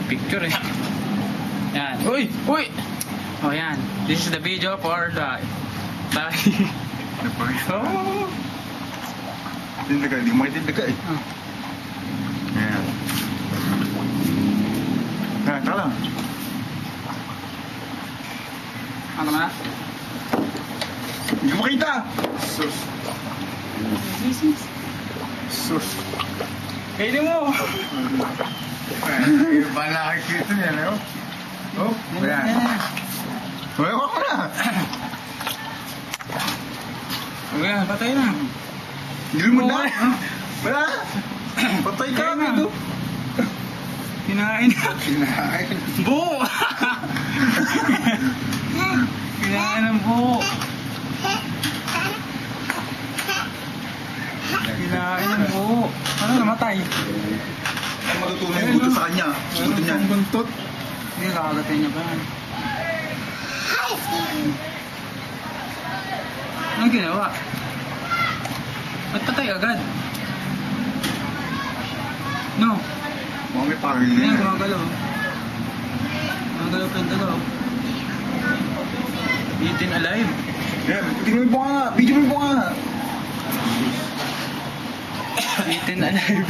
picture eh. Yan. Uy! Uy! Oh, yan. This is the video for the... Oh! Tindaga, hindi ko makitindaga eh. Oh. Ayan. Ayan, tara lang. Ano na? Hindi ko makita! Sus. Sus. Kainin mo! Ayan, ba nakikita niya na yun? Oh, ayan. Wala ko na! Ayan, patay na. Hindi mo na! Wala! Patay ka Kaya na. dito! Kinain na. Kinain. Buo! Kinain ng buo. Kinain ng buo. Ano namatay? Ang matutunan yung buto sa kanya. Buto niya. Ang buntot. Hindi, kakagatin niya pa yan. Anong ginawa? Ba't patay agad? No. Mga may pangil Ayan, niya. gumagalaw. Gumagalaw pa yung dalaw. Eaten alive. Ayan, tingnan mo yung bunga nga. Video mo yung bunga nga. Eaten alive.